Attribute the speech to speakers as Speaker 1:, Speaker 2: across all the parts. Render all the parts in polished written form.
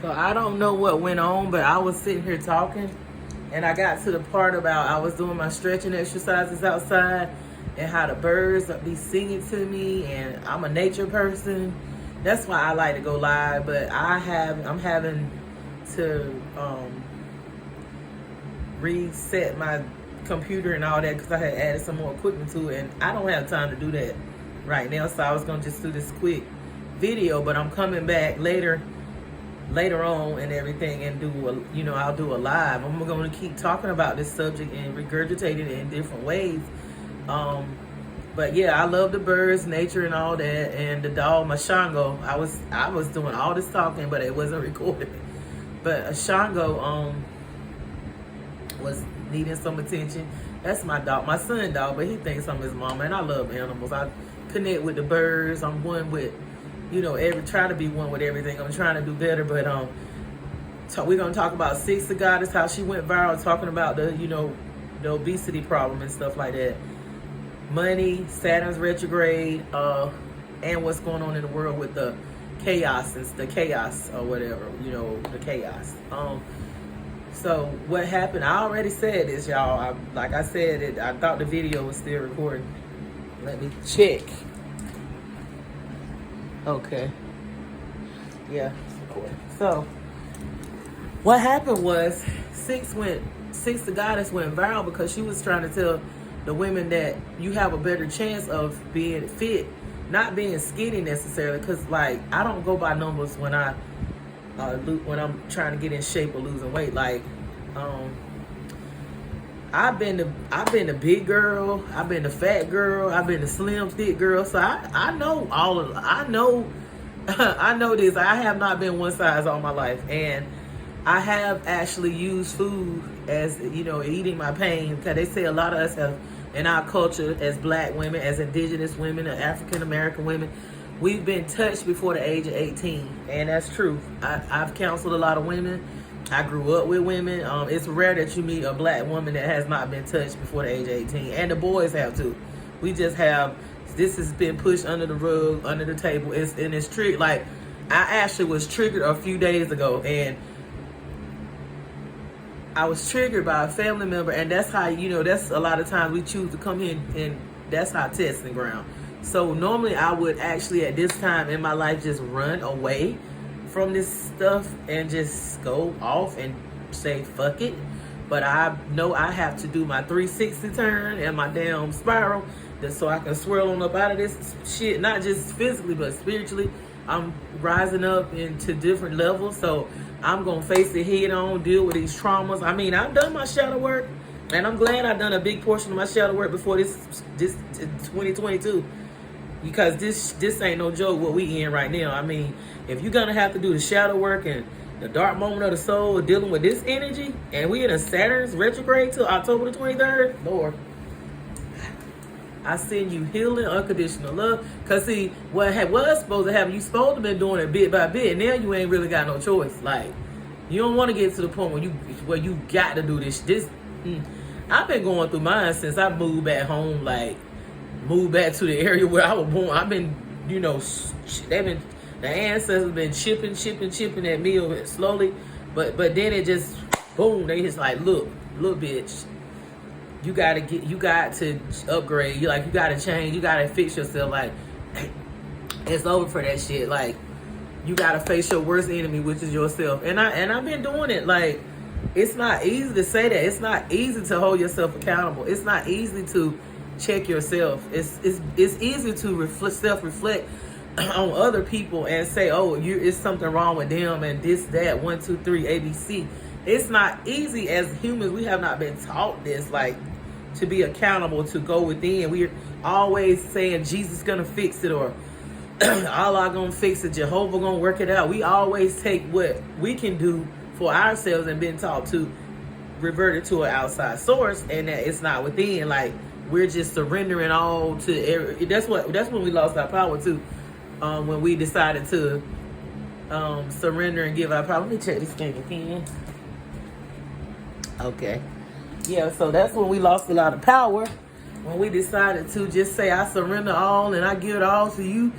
Speaker 1: So I don't know what went on, but I was sitting here talking, and I got to the part about I was doing my stretching exercises outside, and how the birds be singing to me, and I'm a nature person. That's why I like to go live, but I'm having to reset my computer and all that because I had added some more equipment to it, and I don't have time to do that right now. So I was gonna just do this quick video, but I'm coming back later on and everything, and I'll do a live. I'm going to keep talking about this subject and regurgitating it in different ways. But yeah, I love the birds, nature, and all that. And the dog, my Shango, I was doing all this talking, but it wasn't recorded. But a Shango was needing some attention. That's my dog, my son dog, but he thinks I'm his mama, and I love animals. I connect with the birds. I'm one with, try to be one with everything. I'm trying to do better, but we're gonna talk about Six the Goddess, how she went viral, talking about the obesity problem and stuff like that. Money, Saturn's retrograde, and what's going on in the world with the chaos or whatever, the chaos. So what happened? I already said this, y'all. Like I said, I thought the video was still recording. Let me check. Okay. Yeah, it's recording. So what happened was Six the Goddess went viral because she was trying to tell the women that you have a better chance of being fit, not being skinny necessarily. Because like I don't go by numbers when I'm trying to get in shape or losing weight. Like I've been the big girl, I've been the fat girl, I've been the slim thick girl. So I know I know I know this. I have not been one size all my life, and I have actually used food as eating my pain, because they say a lot of us have in our culture as black women, as indigenous women, and African American women, we've been touched before the age of 18, and that's true. I've counseled a lot of women. I grew up with women. It's rare that you meet a black woman that has not been touched before the age of 18, and the boys have too. We just have, this has been pushed under the rug, under the table. It's triggered. Like I actually was triggered a few days ago, and I was triggered by a family member, and that's how, that's a lot of times we choose to come here, and that's our testing ground. So normally I would actually at this time in my life just run away from this stuff and just go off and say fuck it. But I know I have to do my 360 turn and my damn spiral so I can swirl on up out of this shit, not just physically but spiritually. I'm rising up into different levels, so I'm gonna face it head on, deal with these traumas. I mean, I've done my shadow work, and I'm glad I've done a big portion of my shadow work before this 2022, because this ain't no joke what we in right now. I mean, if you're gonna have to do the shadow work and the dark moment of the soul, dealing with this energy, and we in a Saturn's retrograde till October the 23rd, Lord, I send you healing, unconditional love. Because see, what was supposed to happen, you supposed to been doing it bit by bit. Now you ain't really got no choice. Like, you don't want to get to the point where you got to do this. I've been going through mine since I moved back home, like, moved back to the area where I was born. I've been, the ancestors been chipping that meal slowly. But then it just, boom, they just like, look, little bitch. You got to upgrade. You got to change. You got to fix yourself. Like, it's over for that shit. Like, you got to face your worst enemy, which is yourself. And I've been doing it. Like, it's not easy to say that. It's not easy to hold yourself accountable. It's not easy to check yourself. It's easy to self-reflect on other people and say, oh, it's something wrong with them and this, that, 1, 2, 3, ABC. It's not easy. As humans, we have not been taught this, like, to be accountable, to go within. We're always saying Jesus gonna fix it, or Allah gonna fix it, Jehovah gonna work it out. We always take what we can do for ourselves and been taught to revert it to an outside source, and that it's not within. Like, we're just surrendering all to that's when we lost our power too. When we decided to surrender and give our power. Let me check this thing again. Okay. Yeah, so that's when we lost a lot of power, when we decided to just say, I surrender all and I give it all to you.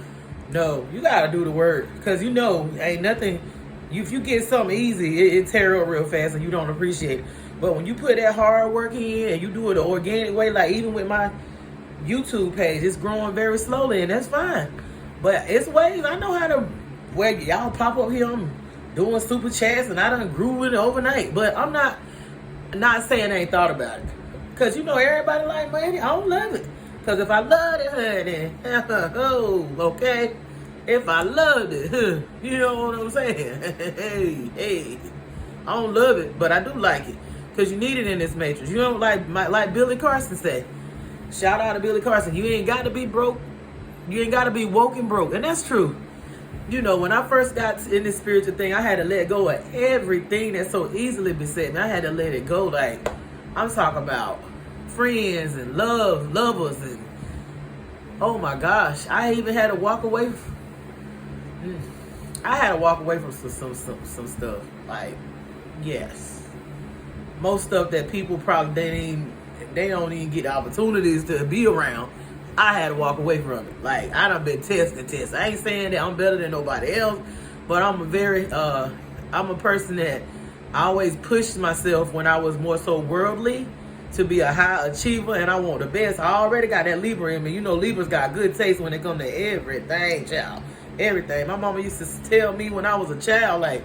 Speaker 1: No, you gotta do the work, because ain't nothing, if you get something easy, it tear up real fast and you don't appreciate it. But when you put that hard work in and you do it the organic way, like even with my YouTube page, it's growing very slowly, and that's fine. But it's ways I know how to, where y'all pop up here, I'm doing super chats and I done grew it overnight. But I'm not saying I ain't thought about it. Because everybody like money, I don't love it. Because if I loved it, honey, oh, okay. If I loved it, you know what I'm saying? hey, I don't love it, but I do like it. Because you need it in this matrix. You don't like Billy Carson said. Shout out to Billy Carson. You ain't got to be broke. You ain't got to be woke and broke. And that's true. When I first got in this spiritual thing, I had to let go of everything that so easily beset me. I had to let it go. Like, I'm talking about friends and lovers, and oh my gosh, I even had to walk away. I had to walk away from some stuff. Like, yes, most stuff that people probably they don't even get opportunities to be around. I had to walk away from it. Like, I done been tested. I ain't saying that I'm better than nobody else, but I'm a person that I always pushed myself when I was more so worldly to be a high achiever, and I want the best. I already got that Libra in me. Libras got good taste when it comes to everything, child. Everything. My mama used to tell me when I was a child, like,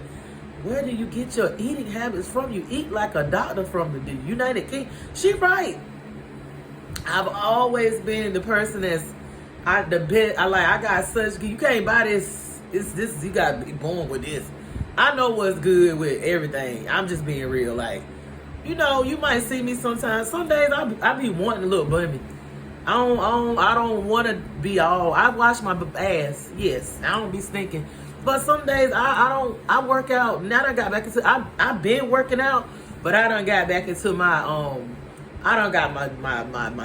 Speaker 1: where do you get your eating habits from? You eat like a doctor from the United Kingdom. She right. I've always been the person that's I got such, you can't buy this. This you gotta be born with this. I know what's good with everything. I'm just being real. Like, you might see me sometimes. Some days I be wanting a little bummy. I don't want to be all. I wash my ass. Yes, I don't be stinking. But some days I work out. Now I got back into. I've been working out, but I done got back into my I done got my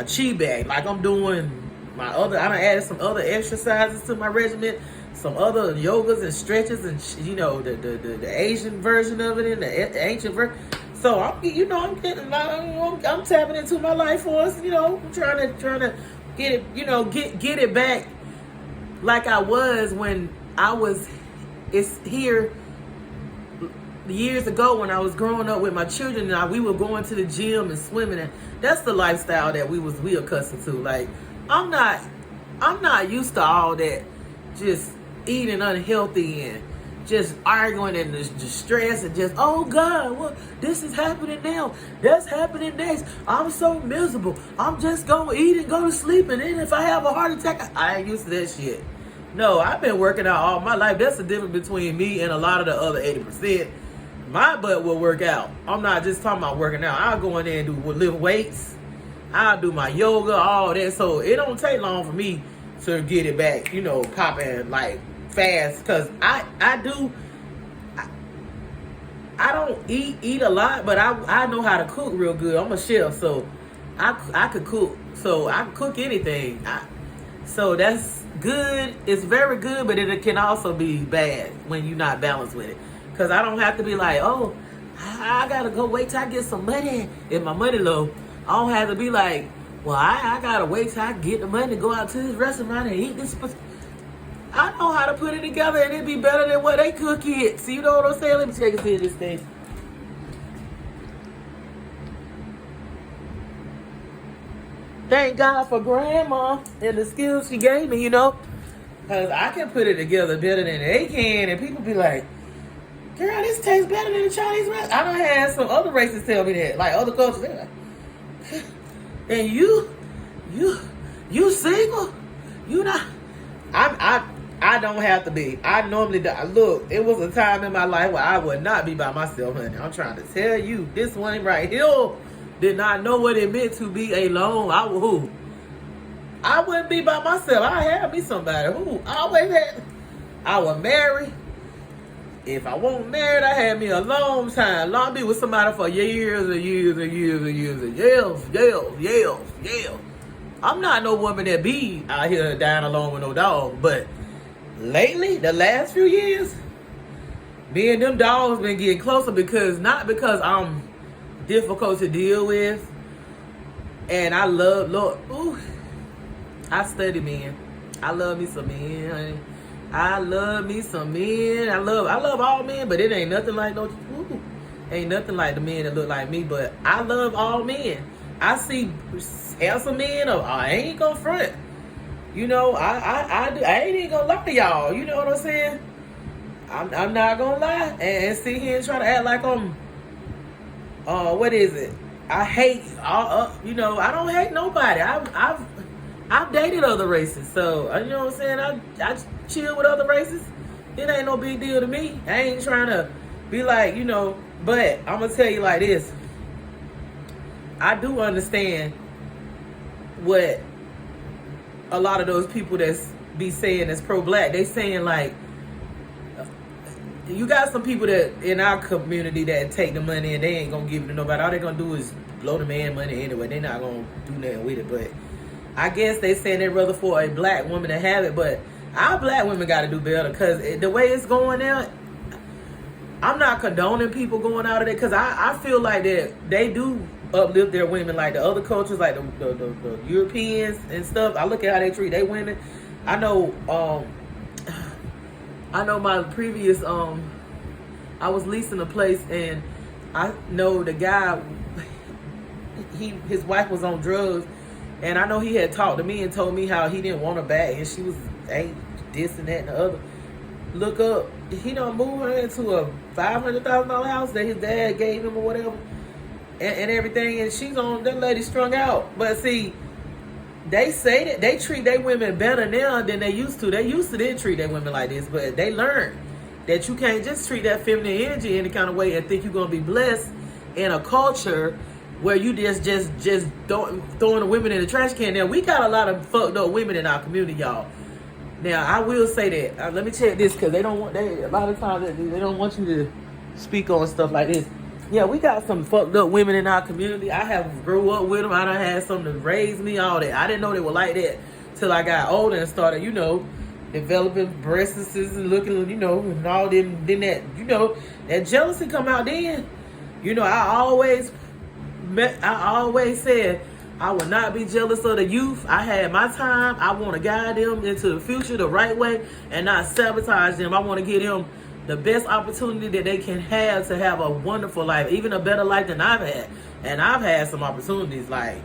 Speaker 1: chi bag. Like, I'm doing my other. I done added some other exercises to my regimen. Some other yogas and stretches, and the Asian version of it and the ancient version. So I'm tapping into my life force. I'm trying to get it, get it back like I was when I was. It's here years ago when I was growing up with my children, and we were going to the gym and swimming, and that's the lifestyle that we accustomed to. Like, I'm not used to all that, just eating unhealthy and just arguing and just stress and just, oh God, what, this is happening now, that's happening next, I'm so miserable, I'm just gonna eat and go to sleep, and then if I have a heart attack, I ain't used to that shit. No, I've been working out all my life. That's the difference between me and a lot of the other 80%. My butt will work out. I'm not just talking about working out. I'll go in there and lift weights. I'll do my yoga, all that. So it don't take long for me to get it back, popping like fast. Because I don't eat a lot, but I know how to cook real good. I'm a chef, so I could cook. So I can cook anything. So that's good. It's very good, but it can also be bad when you're not balanced with it. Because I don't have to be like, oh, I gotta go wait till I get some money. If my money low, I don't have to be like, well, I gotta wait till I get the money to go out to this restaurant and eat this. I know how to put it together, and it'd be better than what they cook it. See, you know what I'm saying? Let me take a see this thing. Thank God for Grandma and the skills she gave me, because I can put it together better than they can, and people be like, girl, this tastes better than the Chinese restaurant. I done had some other races tell me that, like other cultures. They're like, and you single? You not? I don't have to be. I normally do. Look, it was a time in my life where I would not be by myself, honey. I'm trying to tell you, this one right here did not know what it meant to be alone. I wouldn't be by myself. I had me somebody. I was married. If I wasn't married, I had me a long time. Long be with somebody for years and years and years and years and years. I'm not no woman that be out here dying alone with no dog. But lately, the last few years, me and them dogs been getting closer not because I'm difficult to deal with, and I love, Lord, I study men. I love me some men, honey. I love me some men. I love all men, but it ain't nothing like ain't nothing like the men that look like me. But I love all men. I see handsome men. I ain't gonna front. You know, I ain't even gonna lie to y'all. You know what I'm saying? I'm not gonna lie and sit here and try to act like I'm. What is it? I hate. You know, I don't hate nobody. I've dated other races, so you know what I'm saying. I chill with other races. It ain't no big deal to me. I ain't trying to be like, you know. But I'm gonna tell you like this. I do understand what a lot of those people that's be saying that's pro-black, they saying like, you got some people that in our community that take the money and they ain't gonna give it to nobody. All they gonna do is blow the man money anyway. They not gonna do nothing with it. But I guess they saying they rather for a black woman to have it. But our black women got to do better, because the way it's going now, I'm not condoning people going out of there, because I feel like that they do uplift their women, like the other cultures, like the Europeans and stuff. I look at how they treat their women. I know my previous I was leasing a place, and I know the guy, his wife was on drugs, and I know he had talked to me and told me how he didn't want her back, and she was this and that and the other. Look up, he done moved her into a $500,000 house that his dad gave him or whatever, and everything, and she's on, that lady strung out. But see, they say that they treat their women better now than they used to. They used to didn't treat their women like this, but they learned that you can't just treat that feminine energy any kind of way and think you're gonna be blessed in a culture where you just throwing the women in the trash can. Now, we got a lot of fucked up women in our community, y'all. Now, I will say that. Let me check this, because a lot of times they don't want you to speak on stuff like this. Yeah, we got some fucked up women in our community. I have grew up with them. I done had some to raise me, all that. I didn't know they were like that till I got older and started, you know, developing breasts and looking, you know, and all them. Then that, you know, that jealousy come out then. You know, I always said I would not be jealous of the youth. I had my time. I want to guide them into the future the right way and not sabotage them. I want to give them the best opportunity that they can have to have a wonderful life, even a better life than I've had. And I've had some opportunities, like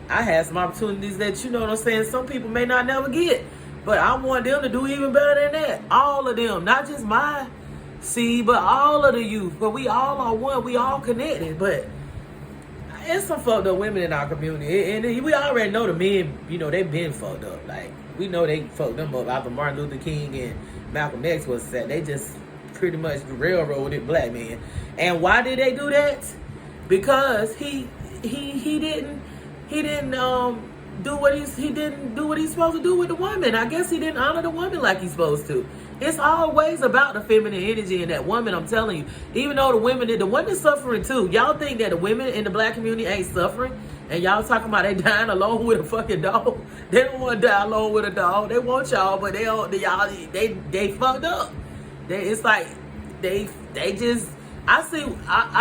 Speaker 1: I had some opportunities that, you know what I'm saying, some people may not never get. But I want them to do even better than that. All of them, not just my seed, but all of the youth. But we all are one. We all connected. But there's some fucked up women in our community, and we already know the men, you know, they've been fucked up. Like, we know they fucked them up after Martin Luther King and Malcolm X was set. They just pretty much railroaded black men. And why did they do that? Because he didn't do what he's supposed to do with the woman. I guess he didn't honor the woman like he's supposed to. It's always about the feminine energy in that woman, I'm telling you. Even though the women suffering too. Y'all think that the women in the black community ain't suffering? And y'all talking about they dying alone with a fucking dog? They don't want to die alone with a dog. They want y'all, but they fucked up. It's like they just. I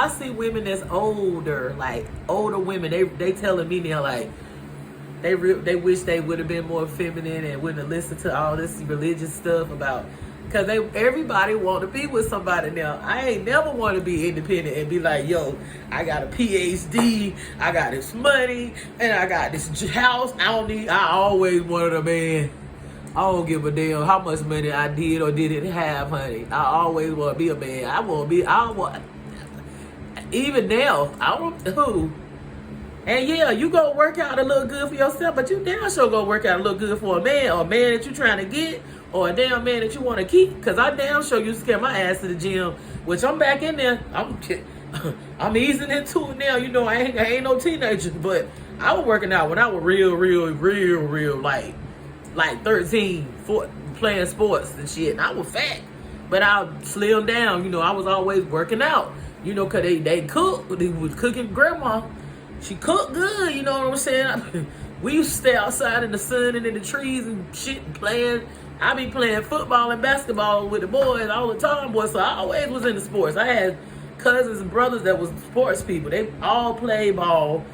Speaker 1: see women that's older, like older women. They telling me now, like they wish they would have been more feminine and wouldn't have listened to all this religious stuff about. Because everybody want to be with somebody now. I ain't never want to be independent and be like, yo, I got a PhD, I got this money, and I got this house. I always wanted a man. I don't give a damn how much money I did or didn't have, honey. I always want to be a man. Even now, I don't who. And yeah, you go work out a little good for yourself, but you damn sure go work out a little good for a man, or a man that you trying to get, or a damn man that you want to keep. Because I damn sure used to carry my ass to the gym, which I'm back in there. I'm easing into it now. You know, I ain't no teenager, but I was working out when I was real, like 13, playing sports and shit. And I was fat, but I slimmed down. You know, I was always working out. You know, because they cook. They was cooking grandma. She cooked good, you know what I'm saying? We used to stay outside in the sun and in the trees and shit and playing. I be playing football and basketball with the boys all the time, boy. So I always was into sports. I had cousins and brothers that was sports people. They all played ball.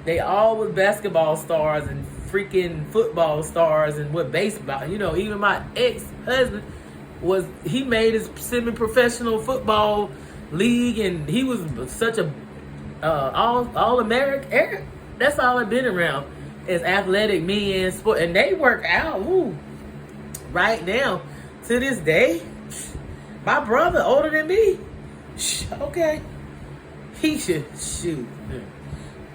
Speaker 1: They all was basketball stars and freaking football stars and what baseball. You know, even my ex-husband, he made his semi-professional football league, and he was such a all American. That's all I've been around is athletic men sport, and they work out. Ooh, right now to this day. My brother, older than me, okay, he should shoot.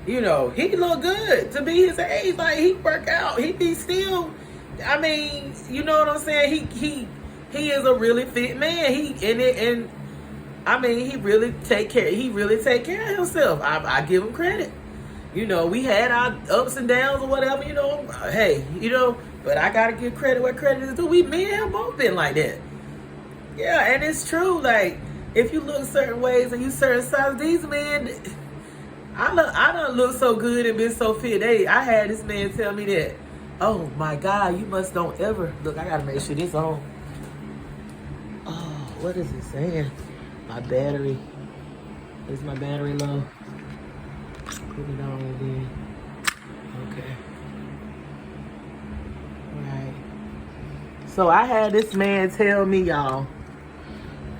Speaker 1: You know, he look good to be his age. Like, he work out. He be still. I mean, you know what I'm saying? He is a really fit man. And I mean, he really take care. He really take care of himself. I give him credit. You know, we had our ups and downs or whatever. You know, hey, you know, but I gotta give credit where credit is due. Me and him both been like that. Yeah, and it's true. Like, if you look certain ways and you certain sizes, these men, I don't look so good and been so fit. I had this man tell me that, oh my God, you must don't ever look. I gotta make sure this on. Oh, what is it saying? My battery. Is my battery low? Put it on again. Okay. All right. So I had this man tell me, y'all.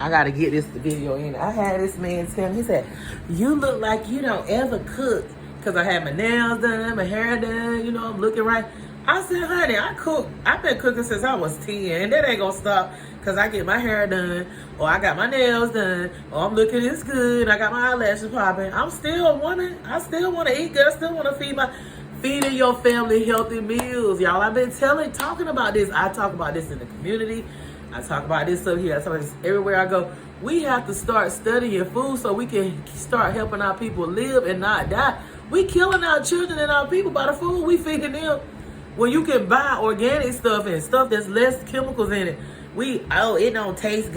Speaker 1: I gotta get this video in. I had this man tell me, he said, you look like you don't ever cook. Cause I had my nails done, my hair done, you know, I'm looking right. I said, honey, I cook. I've been cooking since I was 10, and that ain't gonna stop cause I get my hair done, or I got my nails done, or I'm looking this good, I got my eyelashes popping. I still wanna eat good. I still wanna feeding your family healthy meals, y'all. I've been talking about this. I talk about this in the community. I talk about this up here. I talk about this everywhere I go. We have to start studying food so we can start helping our people live and not die. We killing our children and our people by the food we feeding them. When you can buy organic stuff and stuff that's less chemicals in it, it don't taste good.